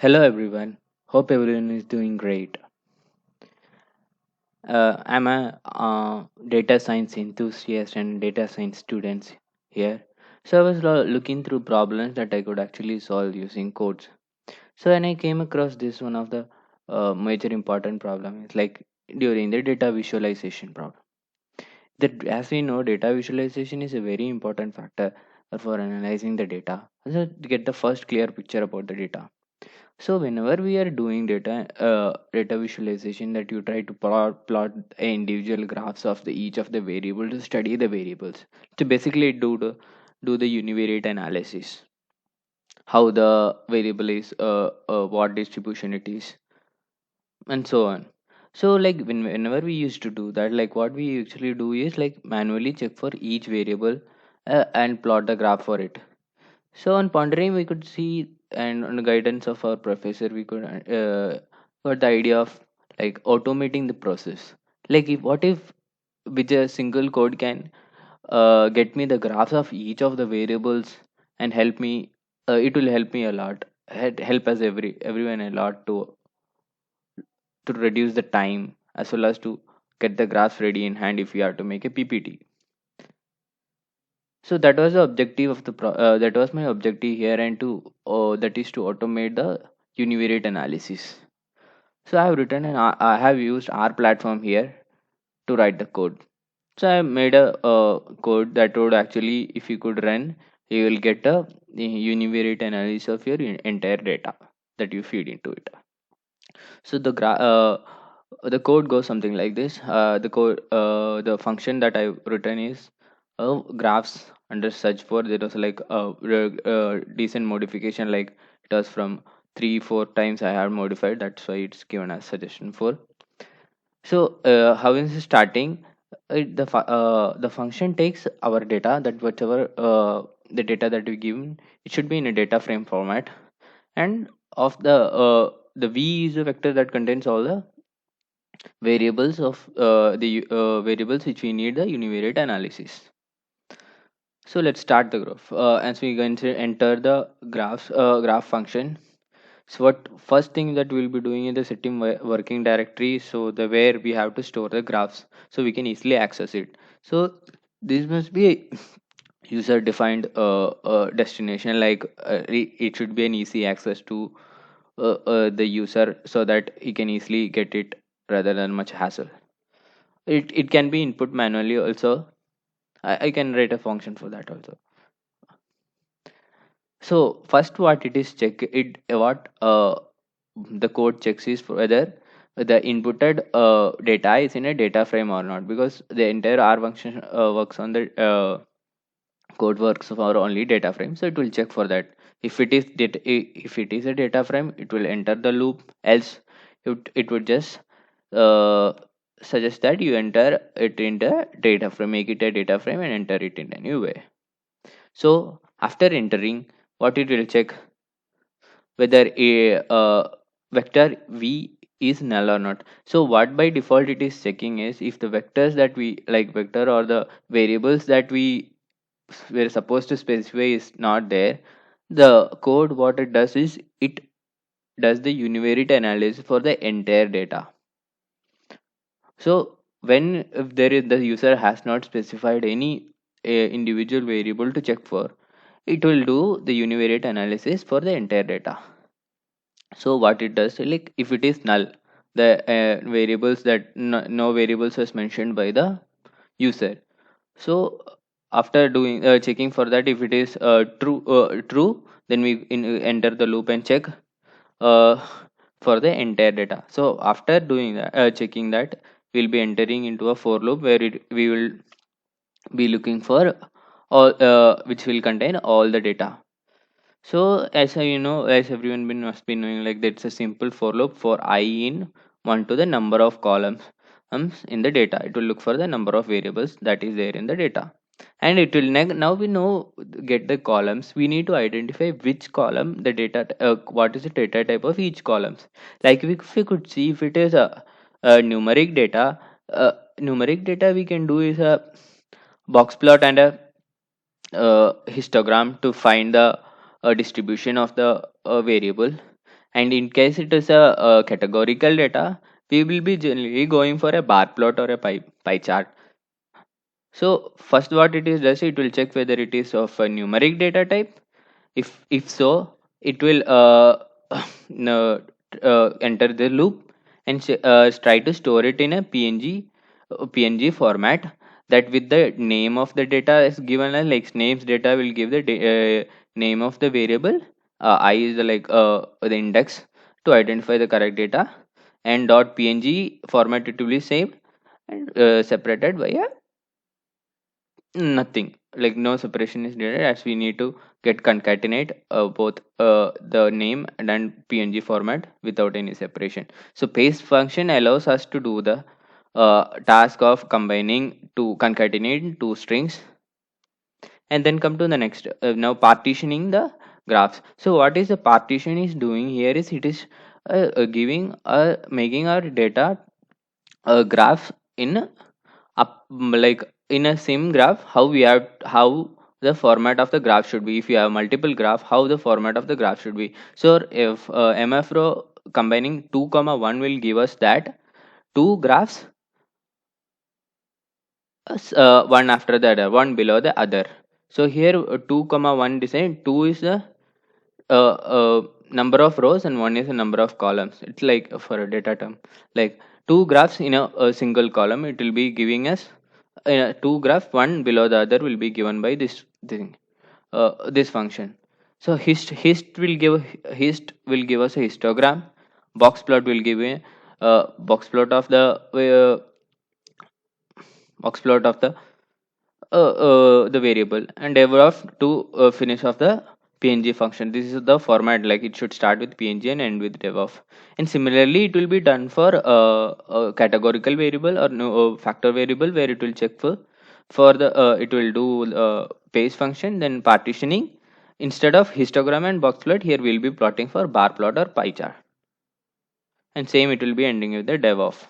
Hello everyone. Hope everyone is doing great. I'm a data science enthusiast and data science students here. So I was looking through problems that I could actually solve using codes. So when I came across this one of the major important problem is like during the data visualization problem. That as we know, data visualization is a very important factor for analyzing the data. So to get the first clear picture about the data. So whenever we are doing data visualization, that you try to plot individual graphs of the each of the variable to study the variables. So basically do the univariate analysis, how the variable is, what distribution it is, and so on. So like whenever we used to do that, like what we actually do is like manually check for each variable and plot the graph for it. So on pondering, we could see, and on the guidance of our professor, we could got the idea of like automating the process. Like, if what if with a single code can get me the graphs of each of the variables and help me? It will help me a lot. Help us everyone a lot to reduce the time as well as to get the graphs ready in hand if we are to make a PPT. So that was the objective of that was my objective here, and to that is to automate the univariate analysis. So I have written and I have used R platform here to write the code. So I made a code that would actually, if you could run, you will get a univariate analysis of your entire data that you feed into it. So the code goes something like this. The function that I've written is graphs under search for. There was like a decent modification, like it was from 3 4 times I have modified. That's why it's given as suggestion for. So how is it starting? The function takes our data, that whatever the data that we given, it should be in a data frame format, and of the v is a vector that contains all the variables which we need the univariate analysis. So let's start the graph. As we going to enter the graph function. So what first thing that we'll be doing in the setting working directory, so the where we have to store the graphs so we can easily access it. So this must be a user defined destination, like it should be an easy access to the user so that he can easily get it rather than much hassle. It can be input manually also. I can write a function for that also. So first what it is check it what the code checks is whether the inputted data is in a data frame or not, because the entire R function works on the code works for only data frame. So it will check for that. If it is a data frame, it will enter the loop. Else it would just uh, suggest that you enter it in the data frame, make it a data frame and enter it in a new way. So after entering, what it will check whether a vector v is null or not. So what by default it is checking is if the vectors that we like vector or the variables that we were supposed to specify is not there. The code what it does is it does the univariate analysis for the entire data. So when if there is the user has not specified any individual variable to check for, it will do the univariate analysis for the entire data. So what it does, like if it is null, the variables that no variables was mentioned by the user. So after doing checking for that, if it is true, then we enter the loop and check uh, for the entire data. So after doing that, checking that, we'll be entering into a for loop where we will be looking for all which will contain all the data. So as everyone must be knowing, like that's a simple for loop for I in one to the number of columns in the data. It will look for the number of variables that is there in the data, and it will now we know get the columns. We need to identify which column the data, what is the data type of each columns. Like if we could see if it is a numeric data, numeric data we can do is a box plot and a histogram to find the distribution of the variable. And in case it is a categorical data, we will be generally going for a bar plot or a pie chart. So first what it is does, it will check whether it is of a numeric data type. If so, it will no, enter the loop and try to store it in a PNG format, that with the name of the data is given as like names data will give the name of the variable. I is the, like the index to identify the correct data, and dot .png format it will be saved and separated by a nothing, like no separation is needed, as we need to get concatenate both the name and then png format without any separation. So paste function allows us to do the task of combining to concatenate two strings, and then come to the next, now partitioning the graphs. So what is the partition is doing here is it is giving making our data graph in up, like in a sim graph, how we have, how the format of the graph should be. If you have multiple graph, how the format of the graph should be. So if mfrow combining 2 comma 1 will give us that two graphs, one after the other, one below the other. So here 2 comma 1 design, 2 is the number of rows and one is the number of columns. It's like for a data term, like two graphs in a single column, it will be giving us two graph, one below the other will be given by this thing, this function. So hist will give us a histogram. Box plot will give a box plot of the box plot of the variable, and ever of to finish of the png function. This is the format, like it should start with png and end with dev of. And similarly it will be done for a categorical variable or no factor variable, where it will check for the it will do paste function, then partitioning. Instead of histogram and box plot, here we'll be plotting for bar plot or pie chart, and same it will be ending with the dev of.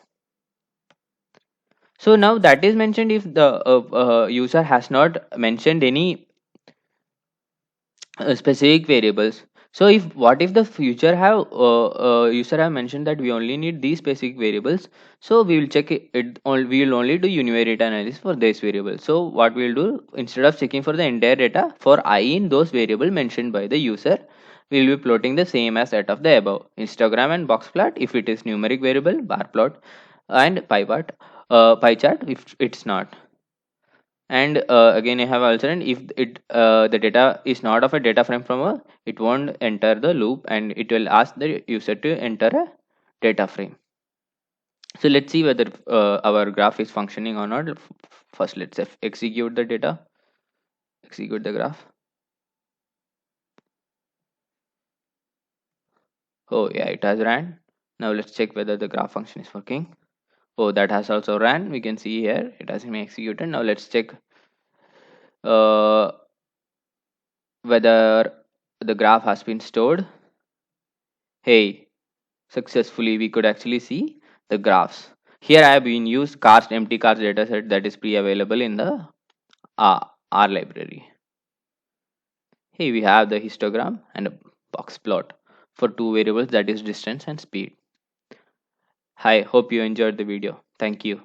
So now that is mentioned if the user has not mentioned any specific variables. So if what if the future have user have mentioned that we only need these specific variables, so we will check we will only do univariate analysis for this variable. So what we will do, instead of checking for the entire data for I in those variable mentioned by the user, we will be plotting the same as that of the above histogram and box plot if it is numeric variable, bar plot and pie chart if it's not. And again I have also, and if it the data is not of a data frame from a, it won't enter the loop and it will ask the user to enter a data frame. So let's see whether our graph is functioning or not. First let's execute the data, execute the graph. Oh yeah, it has ran. Now let's check whether the graph function is working. Oh, that has also ran. We can see here it has been executed. Now let's check uh, whether the graph has been stored. Hey, successfully we could actually see the graphs. Here I have been used cars empty cars dataset that is pre-available in the R library. Here we have the histogram and a box plot for two variables, that is distance and speed. Hi, hope you enjoyed the video. Thank you.